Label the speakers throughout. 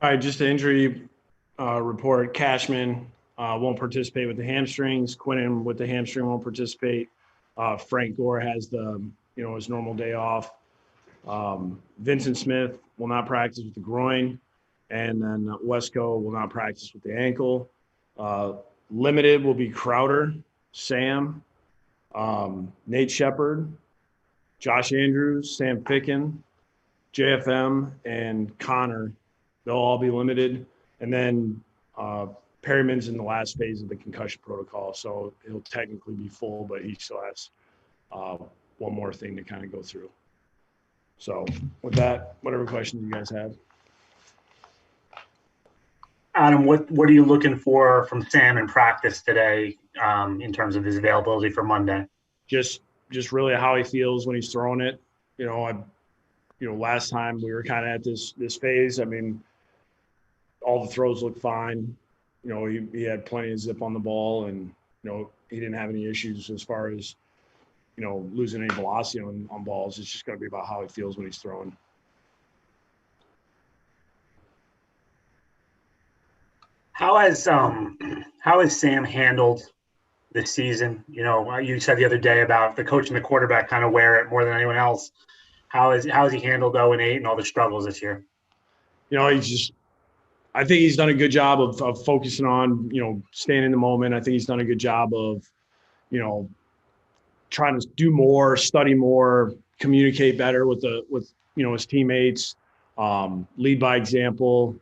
Speaker 1: All right, just the injury report. Cashman won't participate with the hamstrings. Quinnen with the hamstring won't participate. Frank Gore has his normal day off. Vincent Smith will not practice with the groin, and then Wesco will not practice with the ankle. Limited will be Crowder, Sam, Nate Shepard, Josh Andrews, Sam Ficken, JFM, and Connor. They'll all be limited. And then Perryman's in the last phase of the concussion protocol, so he'll technically be full, but he still has one more thing to kind of go through. So with that, whatever questions you guys have.
Speaker 2: Adam, what are you looking for from Sam in practice today in terms of his availability for Monday?
Speaker 1: Just really how he feels when he's throwing it. Last time we were kind of at this phase. I mean, all the throws looked fine. He had plenty of zip on the ball, and he didn't have any issues as far as losing any velocity on balls. It's just going to be about how he feels when he's throwing.
Speaker 2: How has Sam handled this season? You said the other day about the coach and the quarterback kind of wear it more than anyone else. How has he handled 0-8 and all the struggles this year?
Speaker 1: I think he's done a good job of focusing on, staying in the moment. I think he's done a good job of, trying to do more, study more, communicate better with his teammates, lead by example,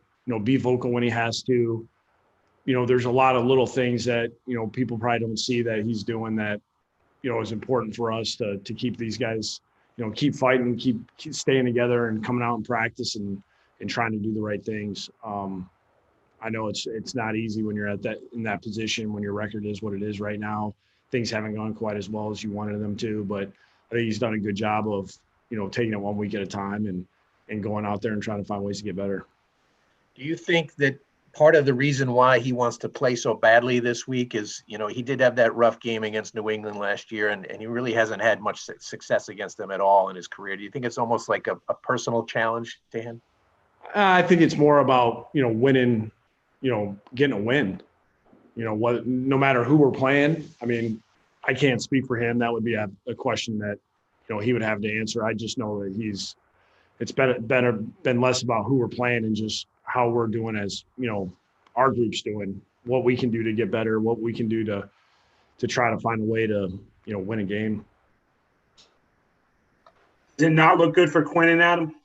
Speaker 1: be vocal when he has to. There's a lot of little things that, people probably don't see that he's doing that, is important for us to keep these guys, keep fighting, keep staying together and coming out in practice and trying to do the right things. I know it's not easy when you're in that position, when your record is what it is right now. Things haven't gone quite as well as you wanted them to, but I think he's done a good job of, taking it 1 week at a time and going out there and trying to find ways to get better.
Speaker 3: Do you think that part of the reason why he wants to play so badly this week is, he did have that rough game against New England last year, and he really hasn't had much success against them at all in his career. Do you think it's almost like a personal challenge to him?
Speaker 1: I think it's more about, winning, getting a win. No matter who we're playing. I mean, I can't speak for him. That would be a question that, he would have to answer. I just know that it's been less about who we're playing and just how we're doing as, our group's doing, what we can do to get better, what we can do to try to find a way to, win a game.
Speaker 2: Does it not look good for Quinnen, Adam?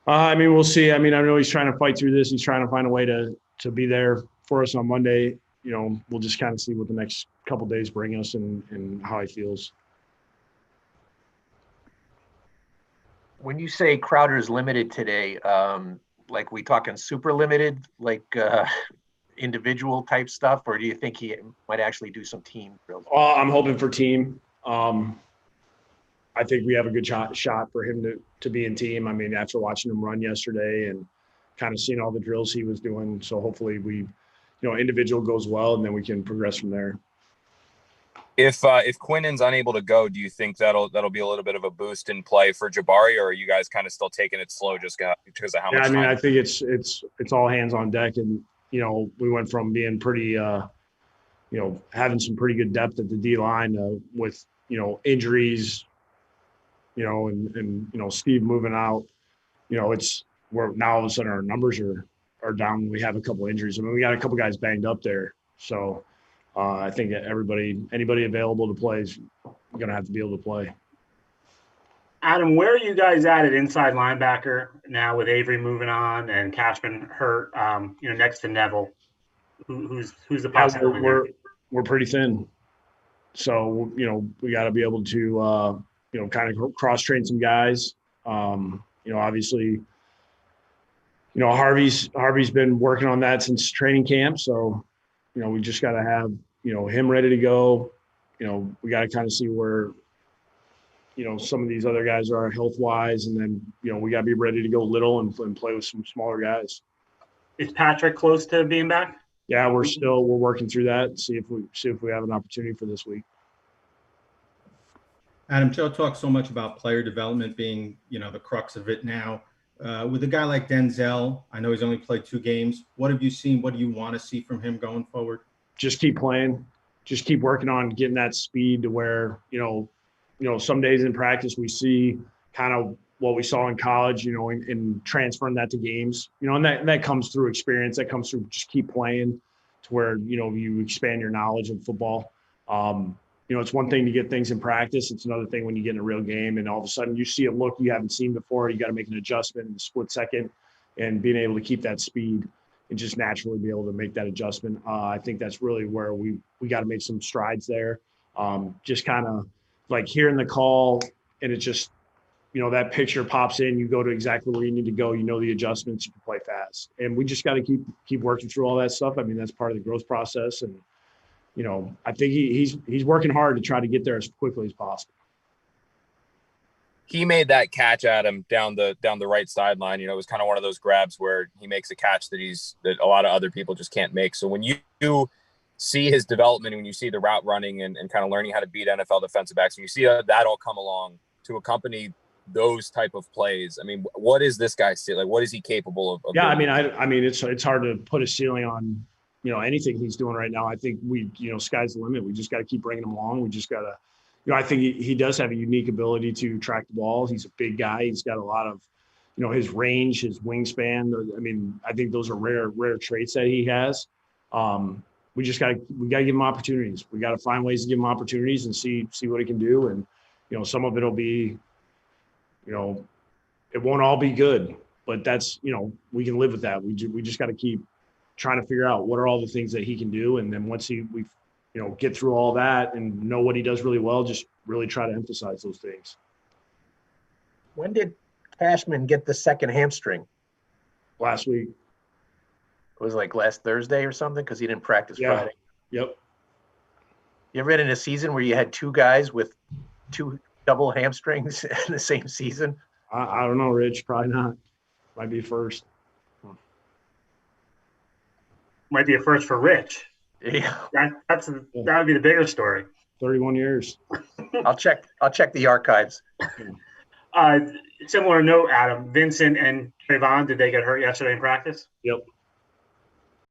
Speaker 1: We'll see. I know he's trying to fight through this. He's trying to find a way to be there for us on Monday. We'll just kind of see what the next couple of days bring us and how he feels.
Speaker 3: When you say Crowder's limited today, like we talking super limited, like individual type stuff, or do you think he might actually do some team drills?
Speaker 1: I'm hoping for team. I think we have a good shot for him to be in team. After watching him run yesterday and kind of seeing all the drills he was doing, so hopefully we, individual goes well, and then we can progress from there.
Speaker 4: If Quinnen's unable to go, do you think that'll be a little bit of a boost in play for Jabari, or are you guys kind of still taking it slow just because of how much time?
Speaker 1: I think it's all hands on deck, and we went from being pretty, having some pretty good depth at the D line with injuries, and Steve moving out. We're now all of a sudden our numbers are down. We have a couple injuries. We got a couple guys banged up there, so. I think anybody available to play is going to have to be able to play.
Speaker 2: Adam, where are you guys at inside linebacker now with Avery moving on and Cashman hurt? Next to Neville, who's the possibility?
Speaker 1: We're pretty thin, so we got to be able to kind of cross train some guys. Obviously, Harvey's been working on that since training camp, so we just got to have him ready to go. We got to kind of see where some of these other guys are health wise, and then we got to be ready to go little and play with some smaller guys.
Speaker 2: Is Patrick close to being back?
Speaker 1: Yeah, we're working through that. See if we have an opportunity for this week.
Speaker 5: Adam, Joe talks so much about player development being the crux of it now. With a guy like Denzel, I know he's only played 2 games. What have you seen? What do you want to see from him going forward?
Speaker 1: Just keep playing, just keep working on getting that speed to where, some days in practice we see kind of what we saw in college, and transferring that to games, and that comes through experience. That comes through just keep playing to where, you expand your knowledge of football. It's one thing to get things in practice. It's another thing when you get in a real game and all of a sudden you see a look you haven't seen before. You got to make an adjustment in a split second, and being able to keep that speed and just naturally be able to make that adjustment. I think that's really where we got to make some strides there. Just kind of like hearing the call, and it just, that picture pops in, you go to exactly where you need to go. The adjustments, you can play fast. And we just got to keep working through all that stuff. I mean, that's part of the growth process. And, I think he's working hard to try to get there as quickly as possible.
Speaker 4: He made that catch, Adam, down the right sideline. It was kind of one of those grabs where he makes a catch that a lot of other people just can't make. So when you see his development, when you see the route running and kind of learning how to beat NFL defensive backs, when you see that all come along to accompany those type of plays, I mean, what is this guy like? What is he capable of
Speaker 1: yeah,
Speaker 4: doing?
Speaker 1: I mean, it's hard to put a ceiling on, anything he's doing right now. I think sky's the limit. We just got to keep bringing him along. We just got to, I think he does have a unique ability to track the ball. He's a big guy. He's got a lot of, his range, his wingspan. I mean, I think those are rare traits that he has. We got to give him opportunities. We got to find ways to give him opportunities and see what he can do. And, some of it'll be, it won't all be good, but that's, we can live with that. We just got to keep trying to figure out what are all the things that he can do. And then once we get through all that and know what he does really well, just really try to emphasize those things.
Speaker 3: When did Cashman get the second hamstring?
Speaker 1: Last week.
Speaker 3: It was like last Thursday or something, because he didn't practice Friday.
Speaker 1: Yep.
Speaker 3: You ever been in a season where you had 2 guys with 2 double hamstrings in the same season?
Speaker 1: I don't know, Rich. Probably not. Might be first.
Speaker 2: Might be a first for Rich.
Speaker 3: Yeah.
Speaker 2: That would be the bigger story.
Speaker 1: 31 years.
Speaker 3: I'll check the archives.
Speaker 2: Similar note, Adam, Vincent and Trayvon, did they get hurt yesterday in practice?
Speaker 1: Yep.